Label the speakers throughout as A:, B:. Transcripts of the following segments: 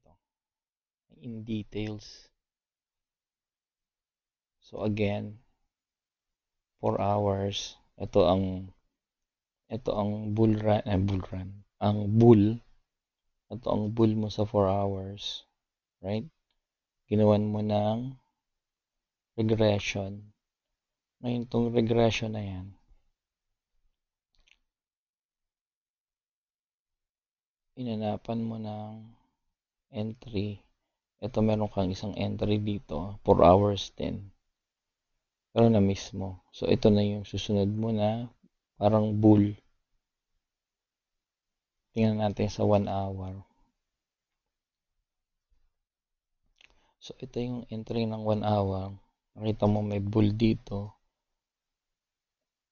A: to. In details. So again, 4 hours. Ito ang bull run. Ang bull, ito ang bull mo sa 4 hours, right? Ginawan mo ng regression. Ngayon tong regression na yan, inanapan mo ng entry. Ito meron kang isang entry dito, 4 hours din. Pero na-miss mo. So ito na yung susunod mo na parang bull. Tingnan natin sa 1 hour. So ito yung entry ng 1 hour. Nakita mo may bull dito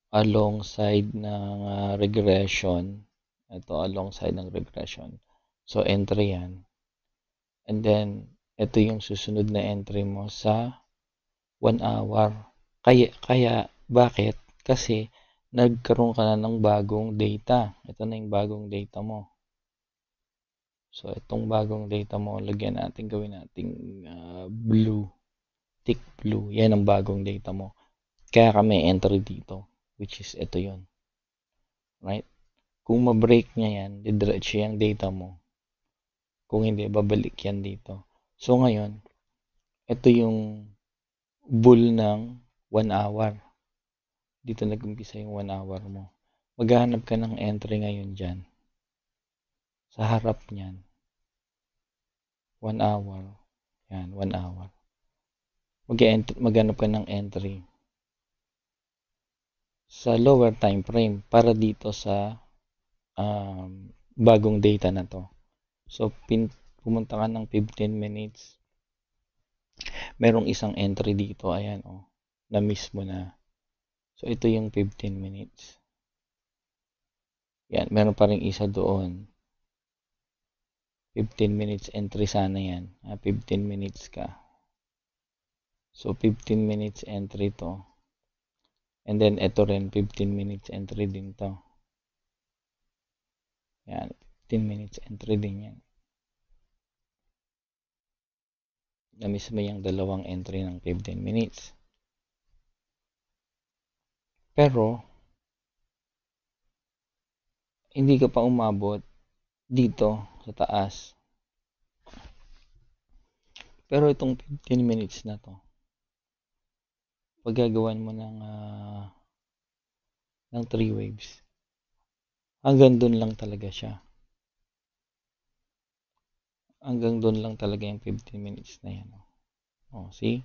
A: alongside ng regression. Ito alongside ng regression. So entry yan. And then ito yung susunod na entry mo sa 1 hour. Kaya bakit? Kasi nagkaroon ka na ng bagong data. Ito na yung bagong data mo. So itong bagong data mo, lagyan natin, gawin natin blue. Tick blue. Yan ang bagong data mo. Kaya kami entry dito, which is ito yon, right? Kung ma-break niya yan, didiretso yung data mo. Kung hindi, babalik yan dito. So ngayon, ito yung bull ng 1 hour. Dito nag-umpisa yung 1 hour mo. Maghahanap ka ng entry ngayon dyan. Sa harap niyan. 1 hour. Yan, 1 hour. Maghanap ka ng entry sa lower time frame para dito sa bagong data na to. So, pumunta ka ng 15 minutes. Merong isang entry dito. Ayan, oh. Na-miss mo na. So, ito yung 15 minutes. Yan, meron pa rin isa doon. 15 minutes entry sana yan. 15 minutes ka. So, 15 minutes entry to. And then, ito rin, 15 minutes entry din to. Yan, 15 minutes entry din yan. Na-miss mo yung dalawang entry ng 15 minutes. Pero, hindi ka pa umabot dito sa taas. Pero itong 15 minutes na to, paggagawan mo ng 3 waves, hanggang doon lang talaga siya. Hanggang doon lang talaga yung 15 minutes na yan. Oh, see?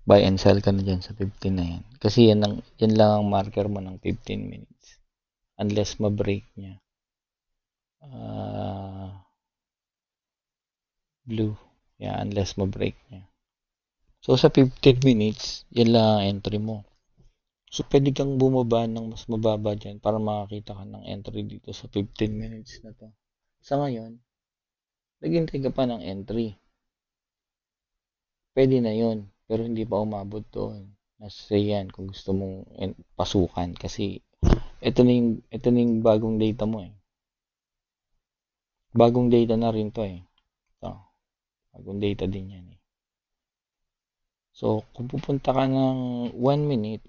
A: Buy and sell ka na dyan sa 15 na yan. Kasi yan lang ang marker mo ng 15 minutes. Unless ma-break niya. Blue. Yeah, unless ma-break niya. So, sa 15 minutes, yan lang ang entry mo. So, pwede kang bumaba ng mas mababa dyan para makakita ka ng entry dito sa 15 minutes na to. Sa ngayon, naghintay ka pa ng entry. Pwede na yun, pero hindi pa umabot doon. Nasa yan kung gusto mong pasukan kasi ito na yung bagong data mo eh. Bagong data na rin to eh. Ito, bagong data din yan eh. So, kung pupunta ka ng 1 minute,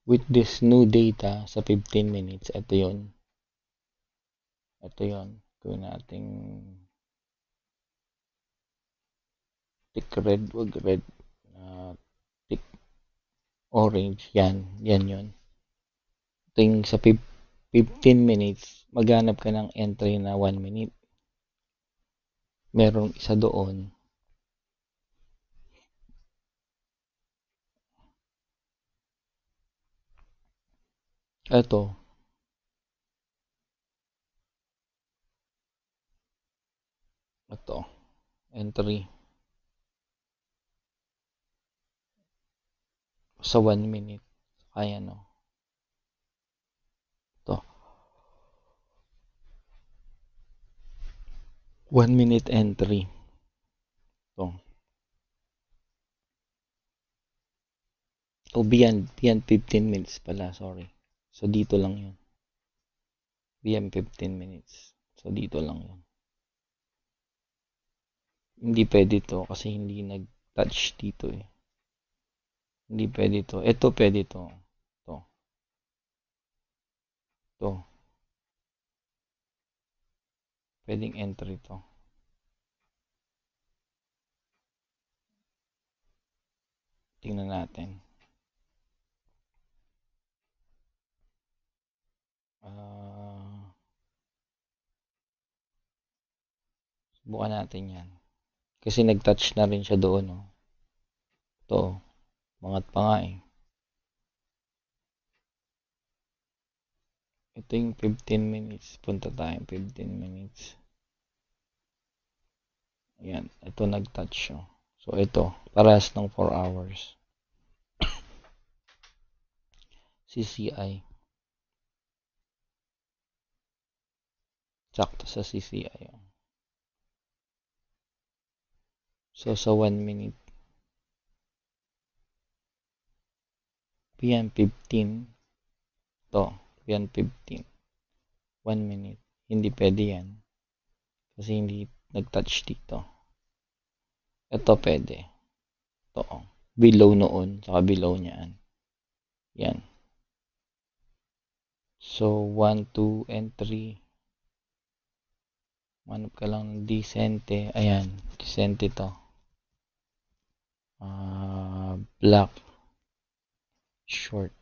A: with this new data sa 15 minutes, ito yun. Gawin nating tick red, wag red, tick orange, yan yun. Ito yung sa 15 minutes, maghanap ka ng entry na 1 minute. Merong isa doon. Ito. Entry. Sa 1 minute. Kaya no. Ito. 1 minute entry. Ito. Beyond 15 minutes pala, sorry. So, dito lang yun. PM 15 minutes. So, dito lang yun. Hindi pwede to kasi hindi nag-touch dito eh. Hindi pwede to. Ito pwede to. To. To. Pwedeng entry to. Tingnan natin. Subukan natin yan. Kasi nag-touch na rin siya doon. Oh. Ito. Mangat pa nga eh. Ito yung 15 minutes. Punta tayo 15 minutes. Ayan. Ito nag-touch. Oh. So, ito. Parehas ng 4 hours. CCI. Sakto sa CCI. Oh. So, sa 1 minute. PM 15. To. PM 15. 1 minute. Hindi pwede yan. Kasi hindi nag-touch dito. Ito pwede. Ito. Below noon. Saka below niyan. Yan. So, 1, 2, and 3. Manap ka lang ng decente. Ayan. Decente to. Black. Short.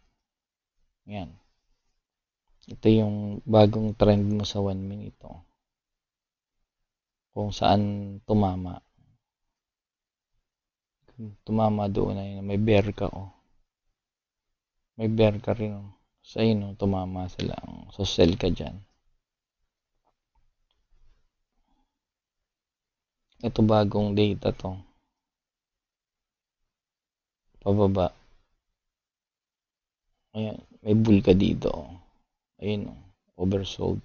A: Yan. Ito yung bagong trend mo sa 1 minute. Oh. Kung saan tumama. Tumama doon na yun. May bear ka. Oh. May bear ka rin. Oh. Sa yun, oh, tumama sila. So, sell ka dyan. Ito bagong data to. Pababa. Ayan. May bull ka dito. Oh. Ayun. Oh. Oversold.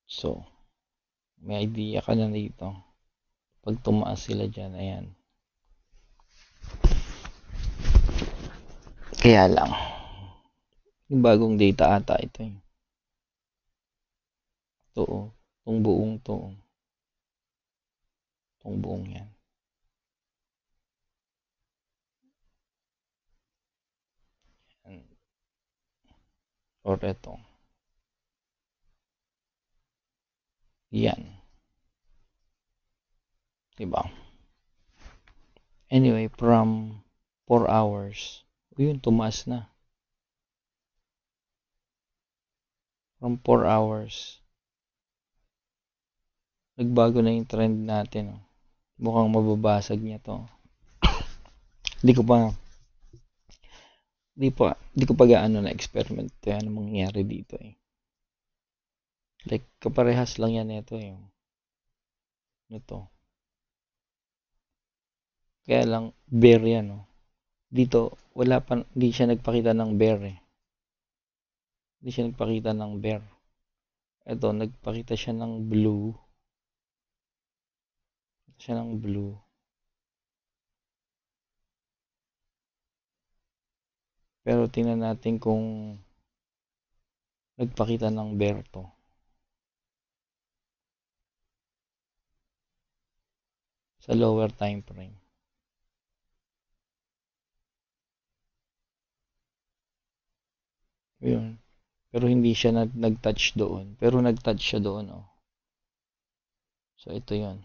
A: So, may idea ka na dito. Pag tumaas sila dyan, ayan. Kaya lang. Yung bagong data ata ito eh. Ito oh. Itong buong to. Itong buong yan. Or ito. Yan. Diba? Anyway, from 4 hours, yun, tumaas na. From 4 hours, nagbago na yung trend natin. Oh. Mukhang mababasag niya to. Di ko pa gaano na experiment to yan mangyayari dito eh. Like, kaparehas lang yan ito eh. Ito. Kaya lang, bear yan oh. Dito, hindi siya nagpakita ng bear eh. Hindi siya nagpakita ng bear. Ito, nagpakita siya ng blue. Pero tingnan natin kung nagpakita ng bear to. Sa lower time frame. Yun. Pero hindi siya nag-touch doon. Pero nag-touch siya doon oh. So ito yun.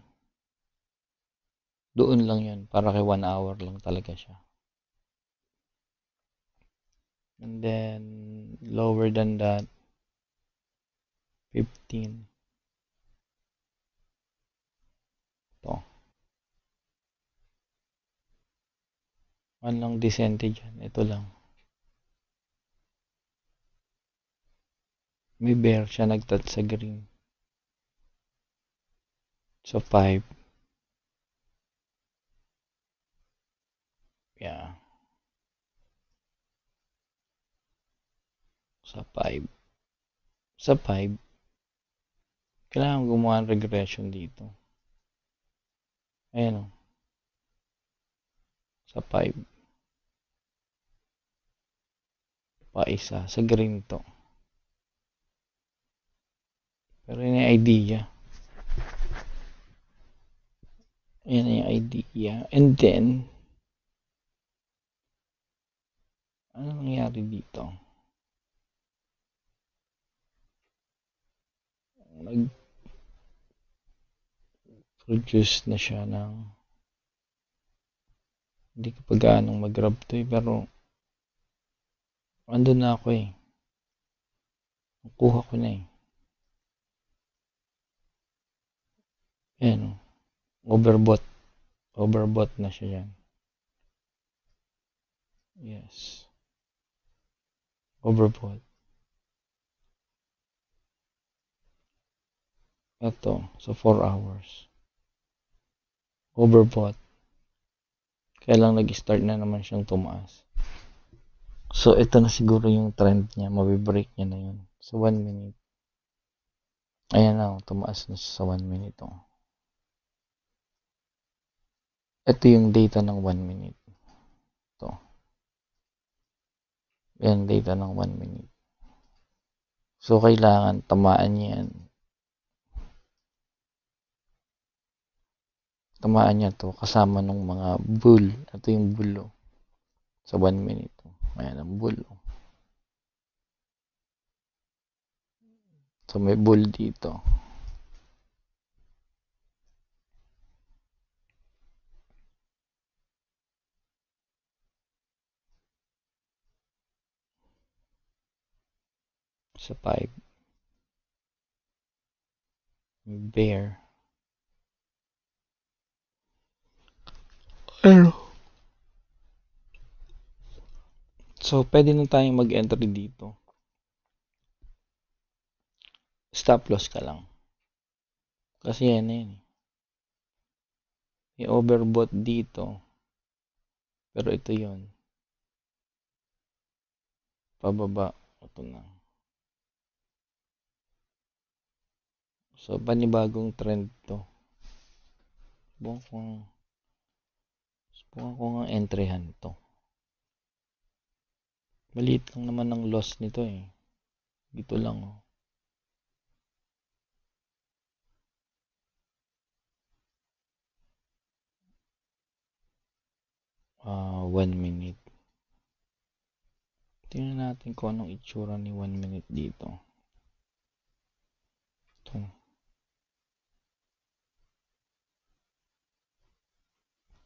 A: Doon lang yun. Para kay 1 hour lang talaga siya. And then, lower than that, 15. Ito. Ano lang decente dyan. Ito lang. May bear siya nag-touch sa green. So, 5. Yeah. Sa 5. Sa 5. Kailangan gumawa ng regression dito. Ayan o. Sa 5. Pa isa. Sa green to. Pero yun yung idea. Yan yung idea. And then, ano nangyari dito? Nag-produce na siya ng hindi ko pa gaanong mag-grab to eh, pero andun na ako eh. Nakuha ko na eh. Ayan o. Overbought. Overbought na siya yan. Yes. Overbought. Ito. So, 4 hours. Overbought. Kaya lang nag-start na naman siyang tumaas. So, ito na siguro yung trend niya. Mabibreak niya na yun. So, 1 minute. Ayan na. Tumaas na siya sa 1 minute. Oh. Ito yung data ng 1 minute. Ito. Yan, data ng 1 minute. So, kailangan tamaan niya yan. Tamaan niya to kasama ng mga bull. Ito yung bull. Oh. Sa 1 minute. Oh. Ayan ang bull. Oh. So, may bull dito. Sa 5. May bear. Ano? So, pwede na tayong mag-entry dito. Stop loss ka lang. Kasi yan na yun. May overbought dito. Pero ito yun. Pababa. Ito na. So, panibagong trend to. Subukan ko nga entryhan to. Maliit lang naman ang loss nito eh. Dito lang oh. 1 minute. Tingnan natin kung anong itsura ni 1 minute dito. Ito.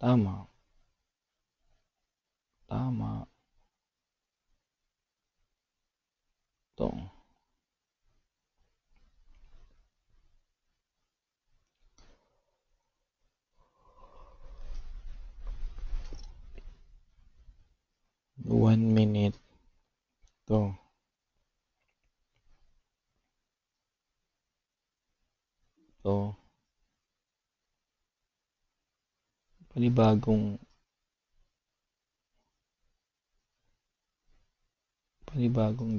A: Tama. Ito. One minute. Ito. Ito. Panibagong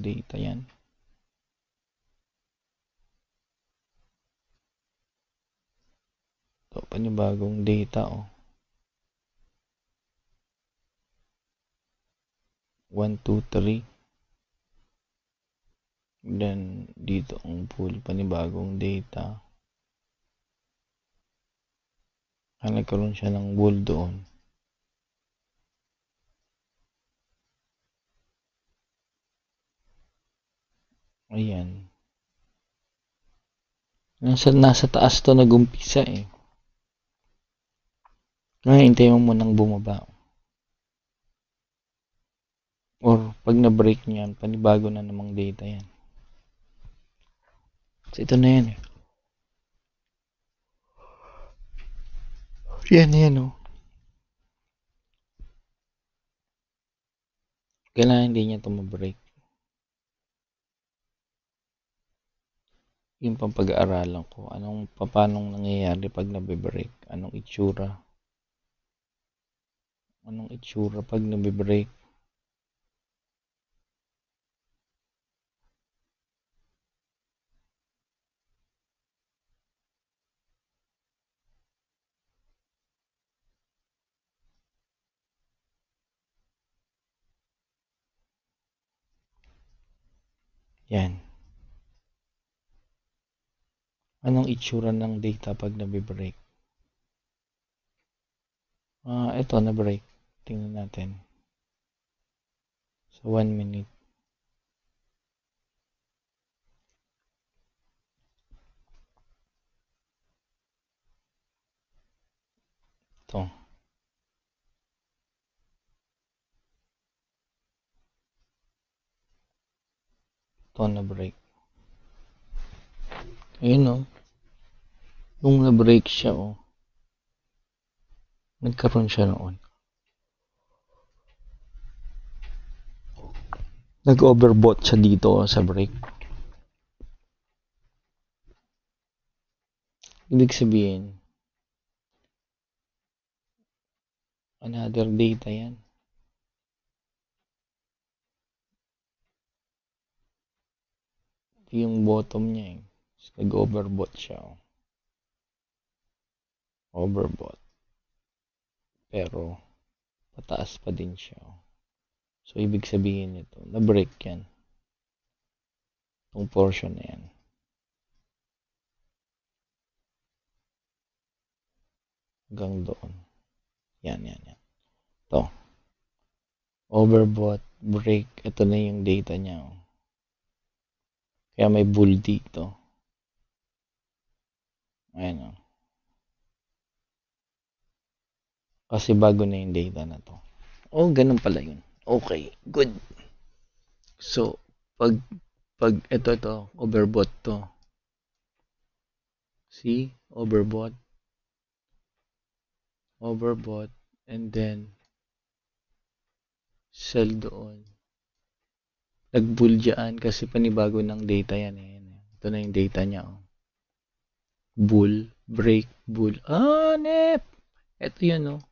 A: data yan. Ito, panibagong data oh. 1, 2, 3. Then, dito ang pool, panibagong data. Nagkaroon siya ng bull doon. Ayan. Nasa taas to nag-umpisa eh. Ngayon, hintay mo munang bumaba. Or, pag na-break niyan, panibago na namang data yan. So, ito na yan eh. Yan oh. Kailangan hindi niya ito ma-break. Yung pang pag-aaralan ko. Paano nangyayari pag nabe-break? Anong itsura pag nabe-break? Yan. Anong itsura ng data pag nabibreak? Ito, na-break. Tingnan natin. So, 1 minute. Ito. Ito, na-break. Ayun, oh. Nung na-break siya, oh. Nagkaroon siya noon. Nag-overbought siya dito sa break. Ibig sabihin, another data yan. Ito yung bottom niya eh. Nag-overbought siya. Oh. Overbought. Pero, pataas pa din siya. Oh. So, ibig sabihin nito, na-break yan. Itong portion na yan. Hanggang doon. Yan. Ito. Overbought, break. Ito na yung data niya. Oh. Kaya may bull dito. Ayan o. Kasi bago na yung data na to. Oh, ganun pala yun. Okay, good. So, pag ito, overbought to. See? Overbought, and then sell doon. Nag-bull dyan kasi panibago ng data yan eh. Ito na yung data niya. Oh. Bull, break, bull. Nep! Ito yun, oh.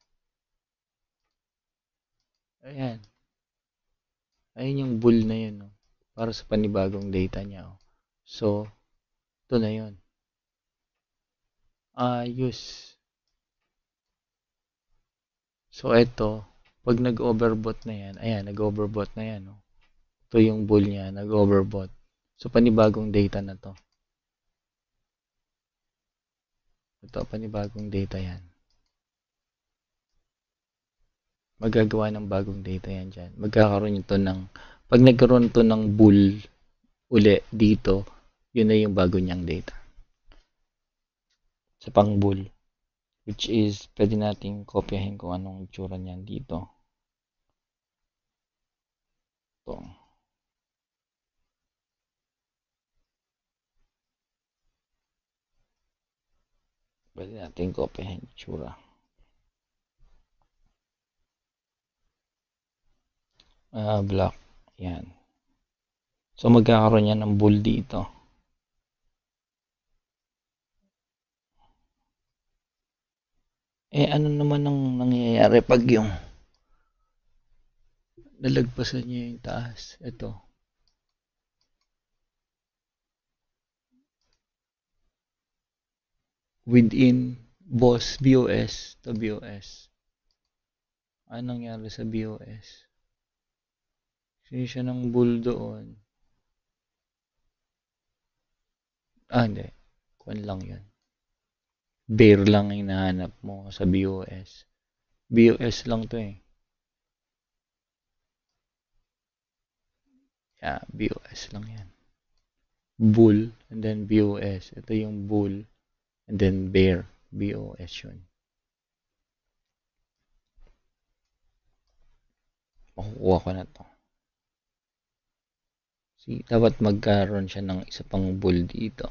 A: Ayan. Ayun yung bull na yun, oh. Para sa panibagong data niya, oh. So, ito na yun. Ayos. So, ito, pag nag-overbought na yan, ayan, nag-overbought na yan, oh. Ito yung bull niya, nag-overbought. So, panibagong data na to. Ito, panibagong data yan. Magagawa ng bagong data yan dyan. Magkakaroon ito ng, pag nagkaroon to ng bull uli dito, yun na yung bago niyang data. Sa pang bull. Which is, pwede nating kopyahin kung anong itsura niyan dito. Ito. Pwede natin kopyahin itsura. Black. Yan. So, magkakaroon yan ng bull dito. Ano naman ang nangyayari pag yung nalagpasan niya yung taas? Ito. Within BOS to BOS. Anong nangyari sa BOS? Kasi siya ng bull doon. Hindi. Kwan lang yun. Bear lang yung nahanap mo sa BOS. BOS lang to eh. Yeah, BOS lang yan. Bull and then BOS. Ito yung bull and then bear. BOS yun. Makukuha ko na to. See, dapat magkaroon siya ng isa pang bull dito.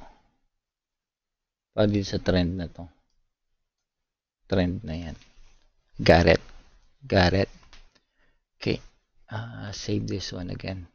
A: Para din sa trend na to. Trend na yan. Got it. Okay. Save this one again.